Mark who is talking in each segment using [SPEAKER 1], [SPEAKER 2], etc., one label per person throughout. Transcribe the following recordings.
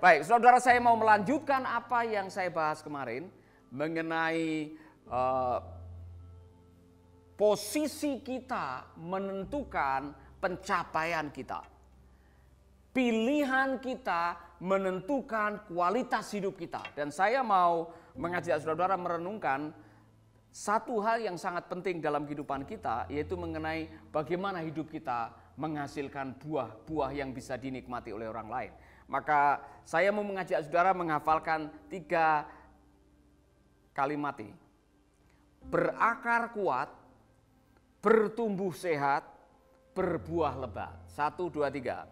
[SPEAKER 1] Baik, saudara, saya mau melanjutkan apa yang saya bahas kemarin mengenai posisi kita menentukan pencapaian kita. Pilihan kita menentukan kualitas hidup kita. Dan saya mau mengajak saudara merenungkan satu hal yang sangat penting dalam kehidupan kita, yaitu mengenai bagaimana hidup kita menghasilkan buah-buah yang bisa dinikmati oleh orang lain. Maka saya mau mengajak saudara menghafalkan 3 kalimat ini. Berakar kuat, bertumbuh sehat, berbuah lebat. 1, 2, 3.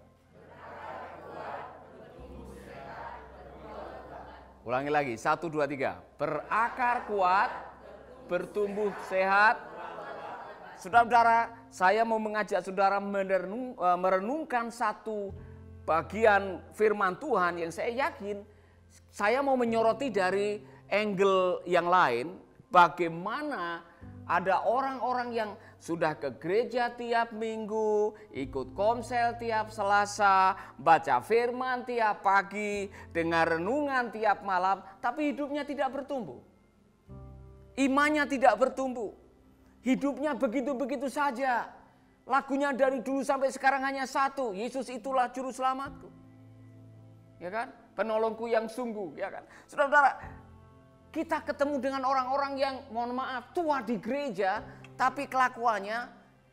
[SPEAKER 1] Ulangi lagi, 1, 2, 3. Berakar kuat, bertumbuh sehat. Saudara-saudara, saya mau mengajak saudara merenungkan satu bagian firman Tuhan yang saya yakin saya mau menyoroti dari angle yang lain. Bagaimana ada orang-orang yang sudah ke gereja tiap minggu, ikut komsel tiap Selasa, baca firman tiap pagi, dengar renungan tiap malam, tapi hidupnya tidak bertumbuh. Imannya tidak bertumbuh. Hidupnya begitu-begitu saja. Lagunya dari dulu sampai sekarang hanya satu, Yesus itulah juru selamatku. Ya kan? Penolongku yang sungguh, ya kan? Saudara-saudara, kita ketemu dengan orang-orang yang mohon maaf tua di gereja, tapi kelakuannya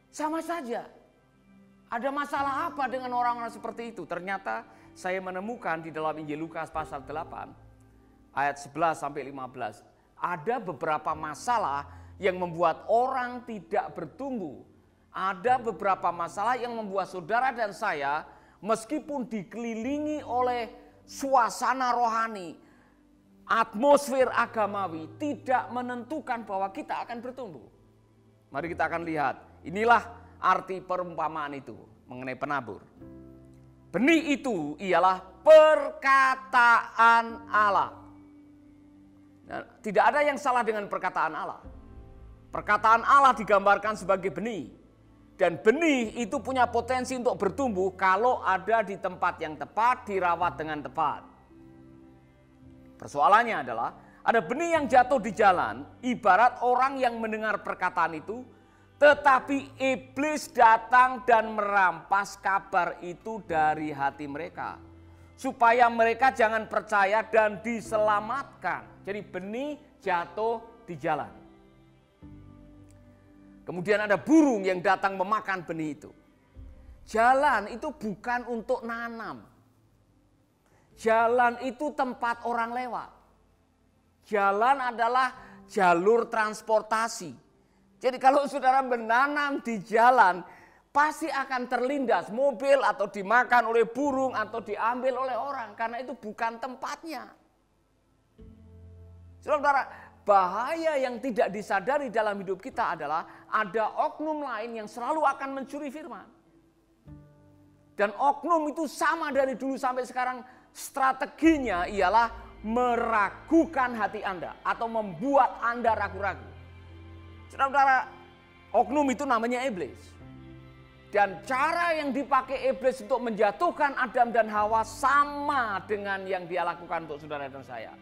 [SPEAKER 1] sama saja. Ada masalah apa dengan orang-orang seperti itu? Ternyata saya menemukan di dalam Injil Lukas pasal 8 ayat 11 sampai 15. Ada beberapa masalah yang membuat orang tidak bertumbuh. Ada beberapa masalah yang membuat saudara dan saya meskipun dikelilingi oleh suasana rohani, atmosfer agamawi, tidak menentukan bahwa kita akan bertumbuh. Mari kita akan lihat. Inilah arti perumpamaan itu mengenai penabur. Benih itu ialah perkataan Allah. Nah, tidak ada yang salah dengan perkataan Allah. Perkataan Allah digambarkan sebagai benih. Dan benih itu punya potensi untuk bertumbuh kalau ada di tempat yang tepat, dirawat dengan tepat. Persoalannya adalah ada benih yang jatuh di jalan, ibarat orang yang mendengar perkataan itu, tetapi iblis datang dan merampas kabar itu dari hati mereka. Supaya mereka jangan percaya dan diselamatkan. Jadi benih jatuh di jalan. Kemudian ada burung yang datang memakan benih itu. Jalan itu bukan untuk nanam. Jalan itu tempat orang lewat. Jalan adalah jalur transportasi. Jadi kalau saudara menanam di jalan, pasti akan terlindas mobil atau dimakan oleh burung atau diambil oleh orang. Karena itu bukan tempatnya. Saudara, bahaya yang tidak disadari dalam hidup kita adalah ada oknum lain yang selalu akan mencuri firman. Dan oknum itu sama dari dulu sampai sekarang, strateginya ialah meragukan hati Anda atau membuat Anda ragu-ragu. Saudara-saudara, oknum itu namanya iblis. Dan cara yang dipakai iblis untuk menjatuhkan Adam dan Hawa sama dengan yang dia lakukan untuk saudara dan saya.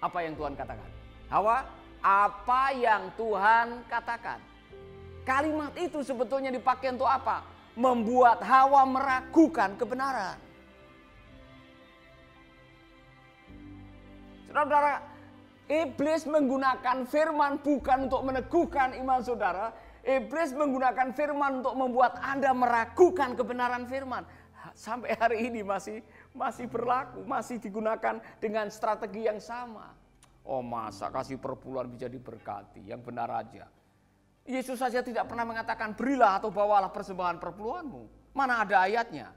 [SPEAKER 1] Apa yang Tuhan katakan? Hawa, apa yang Tuhan katakan? Kalimat itu sebetulnya dipakai untuk apa? Membuat Hawa meragukan kebenaran. Saudara-saudara, iblis menggunakan firman bukan untuk meneguhkan iman saudara. Iblis menggunakan firman untuk membuat Anda meragukan kebenaran firman. Sampai hari ini masih berlaku, masih digunakan dengan strategi yang sama. Oh, masa kasih perpuluhan bisa diberkati, yang benar aja. Yesus saja tidak pernah mengatakan berilah atau bawalah persembahan perpuluhanmu. Mana ada ayatnya?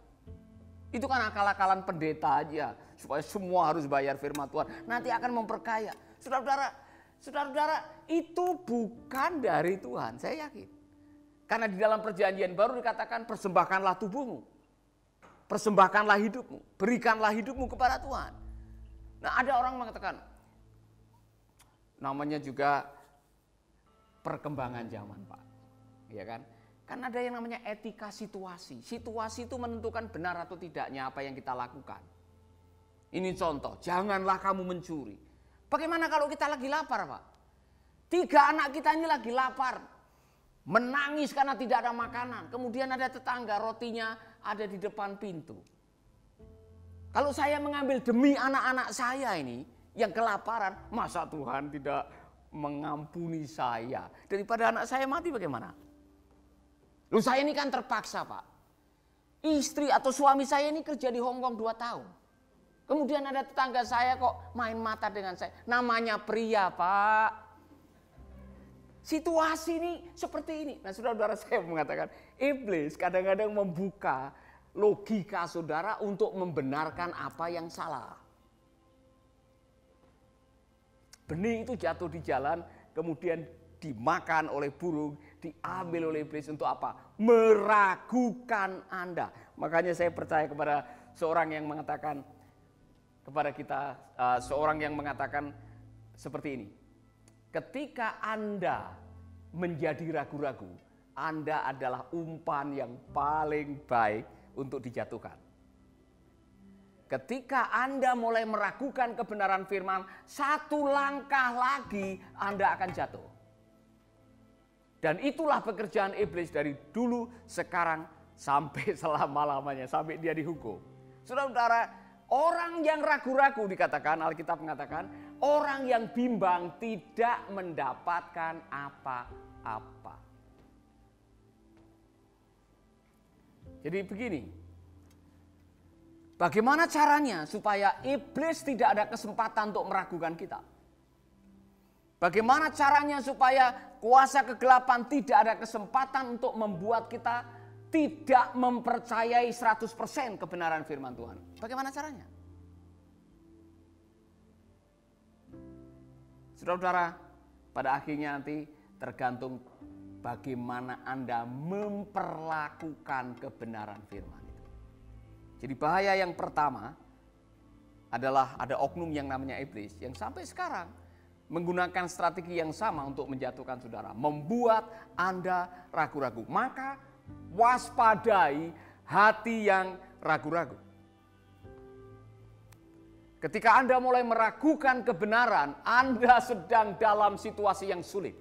[SPEAKER 1] Itu kan akal-akalan pendeta aja, supaya semua harus bayar firman Tuhan. Nanti akan memperkaya. Saudara-saudara, itu bukan dari Tuhan, saya yakin. Karena di dalam perjanjian baru dikatakan persembahkanlah tubuhmu. Persembahkanlah hidupmu, berikanlah hidupmu kepada Tuhan. Nah, ada orang mengatakan, namanya juga perkembangan zaman, Pak. Ya kan? Kan ada yang namanya etika situasi. Situasi itu menentukan benar atau tidaknya apa yang kita lakukan. Ini contoh, janganlah kamu mencuri. Bagaimana kalau kita lagi lapar, Pak? 3 anak kita ini lagi lapar. Menangis karena tidak ada makanan. Kemudian ada tetangga, rotinya ada di depan pintu. Kalau saya mengambil demi anak-anak saya ini yang kelaparan, masa Tuhan tidak mengampuni saya? Daripada anak saya mati bagaimana? Loh, saya ini kan terpaksa, Pak. Istri atau suami saya ini kerja di Hong Kong 2 tahun. Kemudian ada tetangga saya kok main mata dengan saya. Namanya pria, Pak. Situasi ini seperti ini. Nah, saudara-saudara, saya mengatakan iblis kadang-kadang membuka logika saudara untuk membenarkan apa yang salah. Benih itu jatuh di jalan, kemudian dimakan oleh burung, diambil oleh iblis untuk apa? Meragukan Anda. Makanya saya percaya kepada seorang yang mengatakan kepada kita, seorang yang mengatakan seperti ini. Ketika Anda menjadi ragu-ragu, Anda adalah umpan yang paling baik untuk dijatuhkan. Ketika Anda mulai meragukan kebenaran firman, 1 langkah lagi Anda akan jatuh. Dan itulah pekerjaan iblis dari dulu, sekarang, sampai selama-lamanya, sampai dia dihukum. Saudara-saudara, orang yang ragu-ragu dikatakan, Alkitab mengatakan, orang yang bimbang tidak mendapatkan apa-apa. Jadi begini, bagaimana caranya supaya iblis tidak ada kesempatan untuk meragukan kita? Bagaimana caranya supaya kuasa kegelapan tidak ada kesempatan untuk membuat kita tidak mempercayai 100% kebenaran firman Tuhan? Bagaimana caranya? Saudara-saudara, pada akhirnya nanti tergantung bagaimana Anda memperlakukan kebenaran firman itu. Jadi bahaya yang pertama adalah ada oknum yang namanya iblis yang sampai sekarang menggunakan strategi yang sama untuk menjatuhkan saudara, membuat Anda ragu-ragu. Maka waspadai hati yang ragu-ragu. Ketika Anda mulai meragukan kebenaran, Anda sedang dalam situasi yang sulit.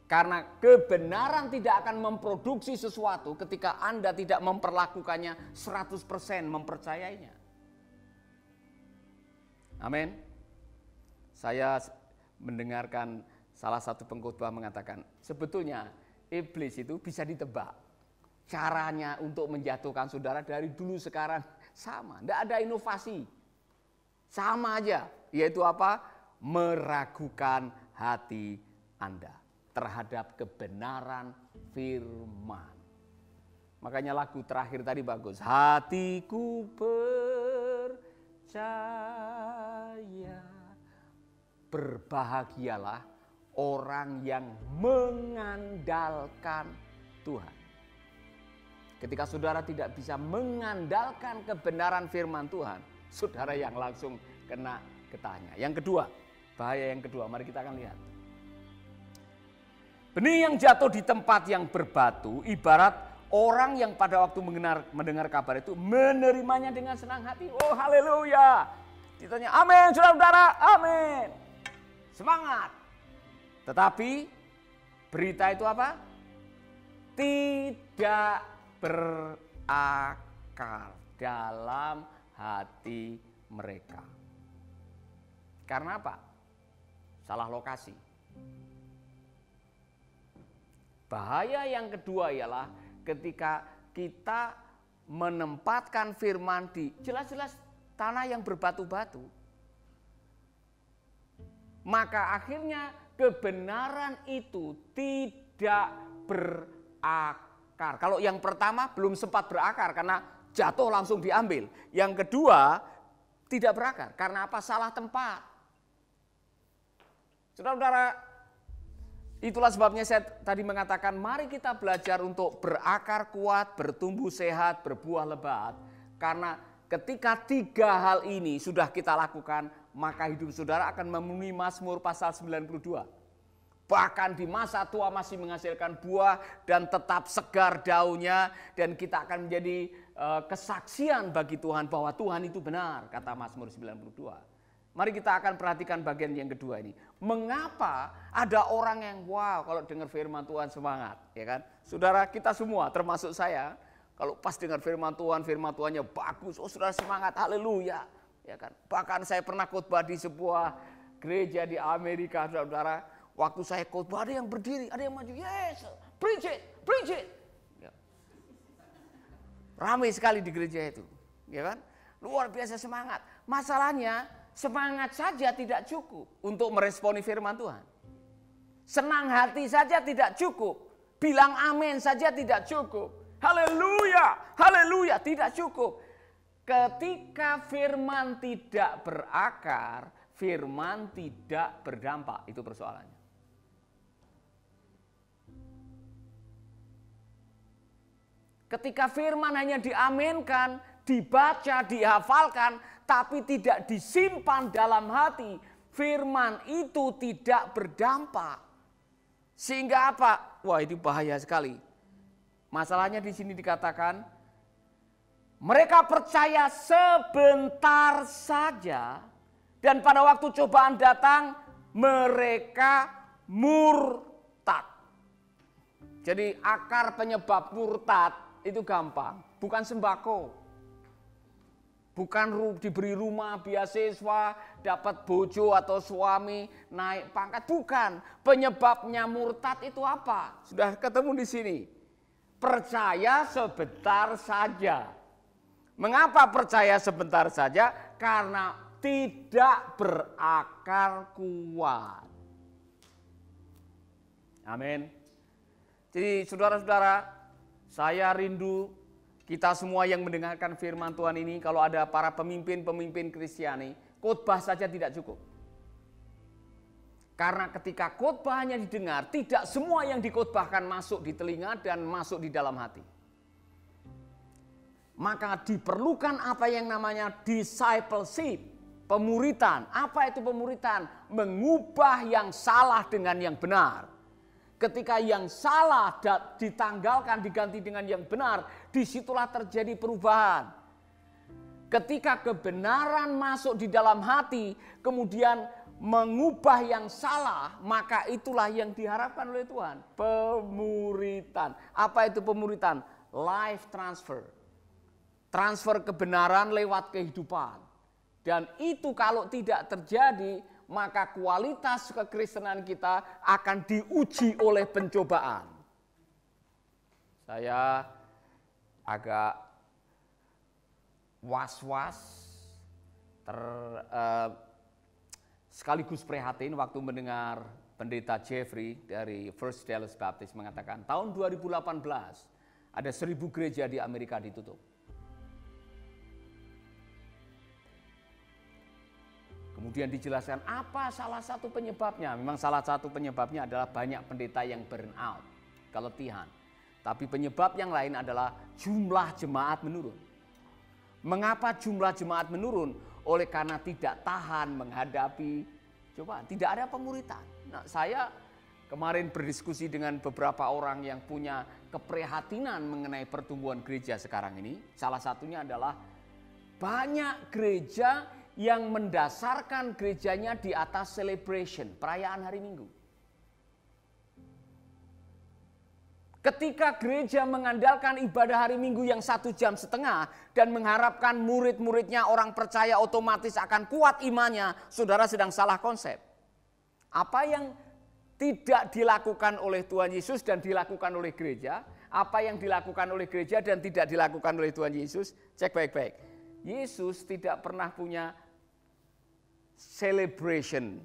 [SPEAKER 1] Karena kebenaran tidak akan memproduksi sesuatu ketika Anda tidak memperlakukannya 100% mempercayainya. Amin. Saya mendengarkan salah satu pengkhotbah mengatakan, sebetulnya iblis itu bisa ditebak. Caranya untuk menjatuhkan saudara dari dulu sekarang sama, tidak ada inovasi. Sama aja, yaitu apa? Meragukan hati Anda terhadap kebenaran firman. Makanya lagu terakhir tadi bagus. Hatiku percaya. Berbahagialah orang yang mengandalkan Tuhan. Ketika saudara tidak bisa mengandalkan kebenaran firman Tuhan, saudara yang langsung kena getahnya. Yang kedua, bahaya yang kedua, mari kita akan lihat. Benih yang jatuh di tempat yang berbatu ibarat orang yang pada waktu mendengar kabar itu menerimanya dengan senang hati. Oh haleluya. Ditanya amin saudara-saudara, amin. Semangat. Tetapi berita itu apa? Tidak berakar dalam hati mereka. Karena apa? Salah lokasi. Bahaya yang kedua ialah ketika kita menempatkan firman di jelas-jelas tanah yang berbatu-batu. Maka akhirnya kebenaran itu tidak berakar. Kalau yang pertama belum sempat berakar karena jatuh langsung diambil. Yang kedua tidak berakar karena apa? Salah tempat. Saudara-saudara, itulah sebabnya saya tadi mengatakan mari kita belajar untuk berakar kuat, bertumbuh sehat, berbuah lebat. Karena ketika 3 hal ini sudah kita lakukan, maka hidup saudara akan memenuhi Mazmur pasal 92. Bahkan di masa tua masih menghasilkan buah dan tetap segar daunnya. Dan kita akan menjadi kesaksian bagi Tuhan bahwa Tuhan itu benar, kata Mazmur 92. Mari kita akan perhatikan bagian yang kedua ini. Mengapa ada orang yang wow kalau dengar firman Tuhan semangat, ya kan? Saudara, kita semua termasuk saya, kalau pas dengar firman Tuhannya bagus, oh saudara semangat, haleluya, ya kan? Bahkan saya pernah khotbah di sebuah gereja di Amerika, saudara. Waktu saya khotbah ada yang berdiri, ada yang maju, yes, preach it, preach it. Ya. Ramai sekali di gereja itu, ya kan? Luar biasa semangat. Masalahnya semangat saja tidak cukup untuk meresponi firman Tuhan. Senang hati saja tidak cukup. Bilang amin saja tidak cukup. Haleluya, haleluya, tidak cukup. Ketika firman tidak berakar, firman tidak berdampak. Itu persoalannya. Ketika firman hanya diaminkan, dibaca, dihafalkan, tapi tidak disimpan dalam hati, firman itu tidak berdampak. Sehingga apa? Wah, itu bahaya sekali. Masalahnya di sini dikatakan, mereka percaya sebentar saja, dan pada waktu cobaan datang, mereka murtad. Jadi akar penyebab murtad itu gampang, bukan sembako, bukan diberi rumah, beasiswa, dapat bojo atau suami, naik pangkat, bukan. Penyebabnya murtad itu apa? Sudah ketemu di sini. Percaya sebentar saja. Mengapa percaya sebentar saja? Karena tidak berakar kuat. Amin. Jadi saudara-saudara, saya rindu kita semua yang mendengarkan firman Tuhan ini, kalau ada para pemimpin-pemimpin Kristiani, khotbah saja tidak cukup. Karena ketika khotbah hanya didengar, tidak semua yang dikhotbahkan masuk di telinga dan masuk di dalam hati. Maka diperlukan apa yang namanya discipleship, pemuritan. Apa itu pemuritan? Mengubah yang salah dengan yang benar. Ketika yang salah ditanggalkan, diganti dengan yang benar, disitulah terjadi perubahan. Ketika kebenaran masuk di dalam hati, kemudian mengubah yang salah, maka itulah yang diharapkan oleh Tuhan. Pemuritan. Apa itu pemuritan? Life transfer. Transfer kebenaran lewat kehidupan. Dan itu kalau tidak terjadi, maka kualitas kekristenan kita akan diuji oleh pencobaan. Saya agak was-was, sekaligus prihatin waktu mendengar pendeta Jeffrey dari First Dallas Baptist mengatakan tahun 2018 ada 1.000 gereja di Amerika ditutup. Kemudian dijelaskan apa salah satu penyebabnya. Memang salah satu penyebabnya adalah banyak pendeta yang burn out, keletihan. Tapi penyebab yang lain adalah jumlah jemaat menurun. Mengapa jumlah jemaat menurun? Oleh karena tidak tahan menghadapi cobaan. Tidak ada pemuritan. Nah, saya kemarin berdiskusi dengan beberapa orang yang punya keprihatinan mengenai pertumbuhan gereja sekarang ini. Salah satunya adalah banyak gereja yang mendasarkan gerejanya di atas celebration, perayaan hari Minggu. Ketika gereja mengandalkan ibadah hari Minggu yang 1,5 jam dan mengharapkan murid-muridnya orang percaya otomatis akan kuat imannya, saudara sedang salah konsep. Apa yang tidak dilakukan oleh Tuhan Yesus dan dilakukan oleh gereja, apa yang dilakukan oleh gereja dan tidak dilakukan oleh Tuhan Yesus, cek baik-baik. Yesus tidak pernah punya celebration.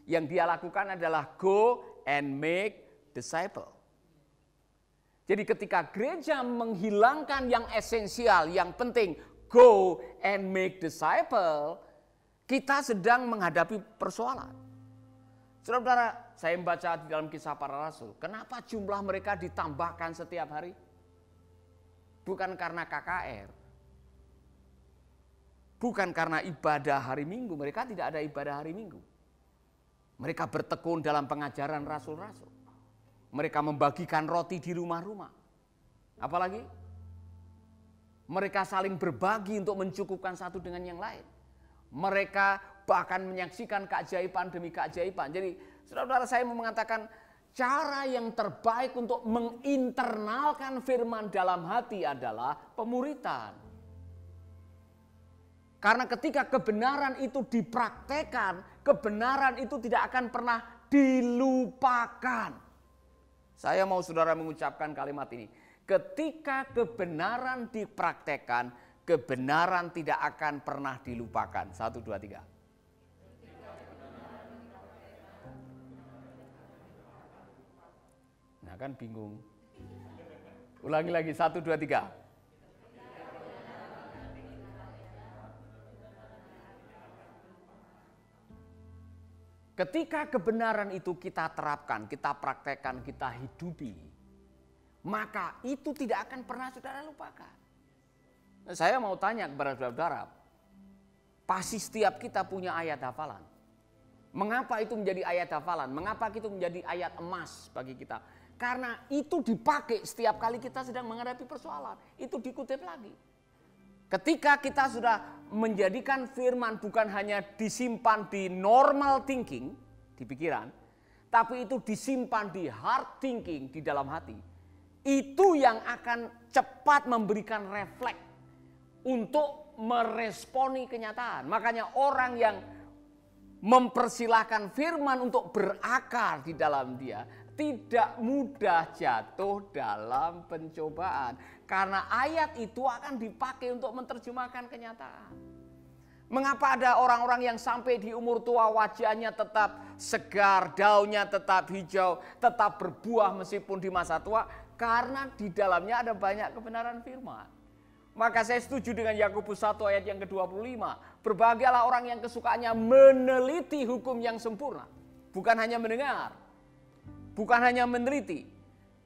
[SPEAKER 1] Yang dia lakukan adalah go and make disciple. Jadi ketika gereja menghilangkan yang esensial, yang penting, go and make disciple, kita sedang menghadapi persoalan. Saudara-saudara, saya membaca di dalam Kisah Para Rasul, kenapa jumlah mereka ditambahkan setiap hari? Bukan karena KKR. Bukan karena ibadah hari Minggu, mereka tidak ada ibadah hari Minggu. Mereka bertekun dalam pengajaran rasul-rasul. Mereka membagikan roti di rumah-rumah. Apalagi? Mereka saling berbagi untuk mencukupkan satu dengan yang lain. Mereka bahkan menyaksikan keajaiban demi keajaiban. Jadi saudara-saudara, saya mau mengatakan cara yang terbaik untuk menginternalkan firman dalam hati adalah pemuritan. Karena ketika kebenaran itu dipraktekkan, kebenaran itu tidak akan pernah dilupakan. Saya mau saudara mengucapkan kalimat ini. Ketika kebenaran dipraktekkan, kebenaran tidak akan pernah dilupakan. 1, 2, 3. Nah kan bingung. Ulangi lagi, 1, 2, 3. Ketika kebenaran itu kita terapkan, kita praktekkan, kita hidupi, maka itu tidak akan pernah saudara lupakan. Nah, saya mau tanya kepada saudara, pasti setiap kita punya ayat hafalan. Mengapa itu menjadi ayat hafalan? Mengapa itu menjadi ayat emas bagi kita? Karena itu dipakai setiap kali kita sedang menghadapi persoalan. Itu dikutip lagi. Ketika kita sudah menjadikan firman bukan hanya disimpan di normal thinking, di pikiran, tapi itu disimpan di hard thinking, di dalam hati. Itu yang akan cepat memberikan refleks untuk meresponi kenyataan. Makanya orang yang mempersilahkan firman untuk berakar di dalam dia, tidak mudah jatuh dalam pencobaan. Karena ayat itu akan dipakai untuk menerjemahkan kenyataan. Mengapa ada orang-orang yang sampai di umur tua wajahnya tetap segar, daunnya tetap hijau, tetap berbuah meskipun di masa tua? Karena di dalamnya ada banyak kebenaran firman. Maka saya setuju dengan Yakobus 1 ayat yang ke-25. Berbahagialah orang yang kesukaannya meneliti hukum yang sempurna. Bukan hanya mendengar. Bukan hanya meneliti,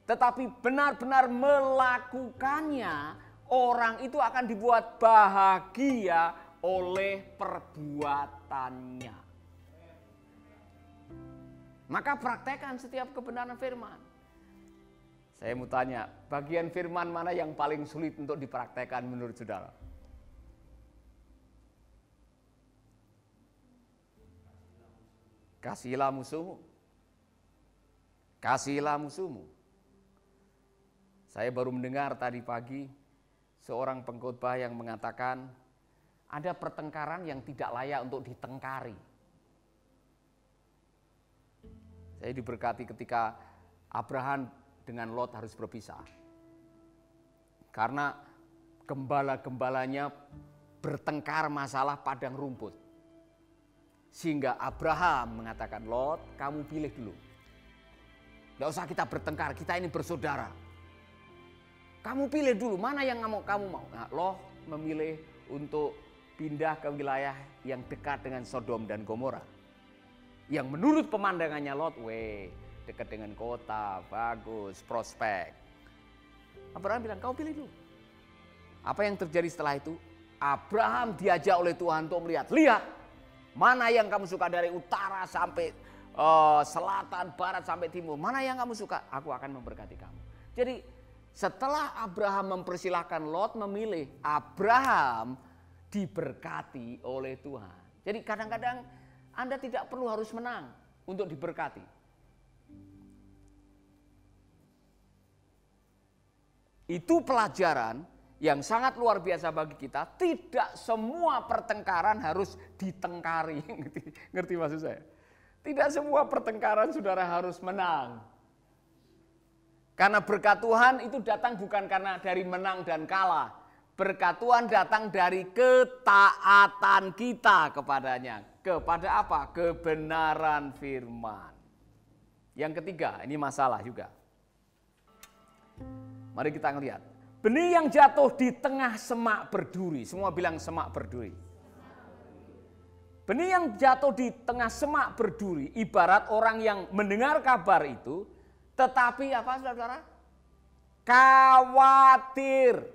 [SPEAKER 1] tetapi benar-benar melakukannya. Orang itu akan dibuat bahagia oleh perbuatannya. Maka praktekkan setiap kebenaran firman. Saya mau tanya, bagian firman mana yang paling sulit untuk dipraktekkan menurut saudara? Kasihilah musuhmu. Kasihilah musuhmu. Saya baru mendengar tadi pagi seorang pengkhotbah yang mengatakan ada pertengkaran yang tidak layak untuk ditengkari. Saya diberkati ketika Abraham dengan Lot harus berpisah. Karena gembala-gembalanya bertengkar masalah padang rumput. Sehingga Abraham mengatakan, Lot, kamu pilih dulu. Tidak usah kita bertengkar, kita ini bersaudara. Kamu pilih dulu mana yang kamu mau. Nah, Lot memilih untuk pindah ke wilayah yang dekat dengan Sodom dan Gomora. Yang menurut pemandangannya Lot, dekat dengan kota, bagus, prospek. Abraham bilang, kau pilih dulu. Apa yang terjadi setelah itu? Abraham diajak oleh Tuhan untuk melihat. Lihat, mana yang kamu suka dari utara sampai selatan, barat sampai timur. Mana yang kamu suka? Aku akan memberkati kamu. Jadi setelah Abraham mempersilahkan Lot memilih, Abraham diberkati oleh Tuhan. Jadi kadang-kadang Anda tidak perlu harus menang untuk diberkati. Itu pelajaran yang sangat luar biasa bagi kita. Tidak semua pertengkaran harus ditengkari. Ngerti maksud saya? Tidak semua pertengkaran saudara harus menang. Karena berkat Tuhan itu datang bukan karena dari menang dan kalah. Berkat Tuhan datang dari ketaatan kita kepadanya. Kepada apa? Kebenaran firman. Yang ketiga, ini masalah juga. Mari kita ngelihat. Benih yang jatuh di tengah semak berduri. Semua bilang semak berduri. Benih yang jatuh di tengah semak berduri ibarat orang yang mendengar kabar itu, tetapi apa saudara? Khawatir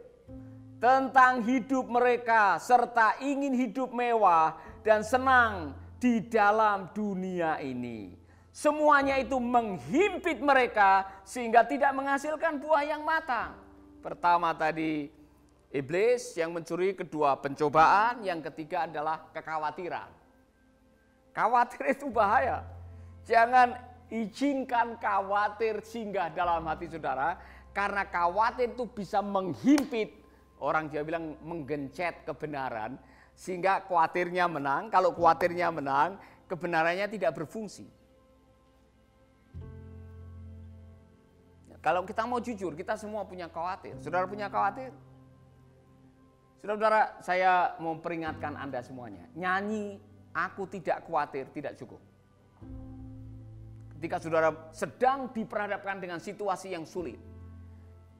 [SPEAKER 1] tentang hidup mereka serta ingin hidup mewah dan senang di dalam dunia ini. Semuanya itu menghimpit mereka sehingga tidak menghasilkan buah yang matang. Pertama tadi iblis yang mencuri, kedua pencobaan, yang ketiga adalah kekhawatiran. Khawatir itu bahaya. Jangan izinkan khawatir singgah dalam hati saudara, karena khawatir itu bisa menghimpit, orang Jawa bilang menggencet kebenaran, sehingga khawatirnya menang. Kalau khawatirnya menang, kebenarannya tidak berfungsi. Kalau kita mau jujur, kita semua punya khawatir. Saudara punya khawatir? Saudara-saudara, saya mau peringatkan Anda semuanya. Nyanyi "Aku Tidak Khawatir" tidak cukup. Ketika saudara sedang diperhadapkan dengan situasi yang sulit,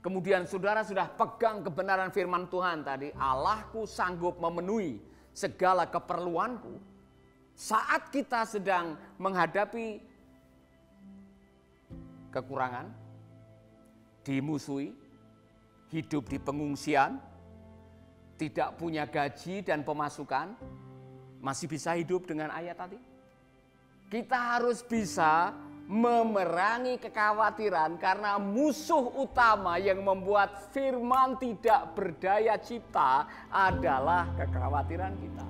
[SPEAKER 1] kemudian saudara sudah pegang kebenaran firman Tuhan tadi, Allahku sanggup memenuhi segala keperluanku. Saat kita sedang menghadapi kekurangan, dimusuhi, hidup di pengungsian, tidak punya gaji dan pemasukan, masih bisa hidup dengan ayat tadi. Kita harus bisa memerangi kekhawatiran, karena musuh utama yang membuat firman tidak berdaya cipta adalah kekhawatiran kita.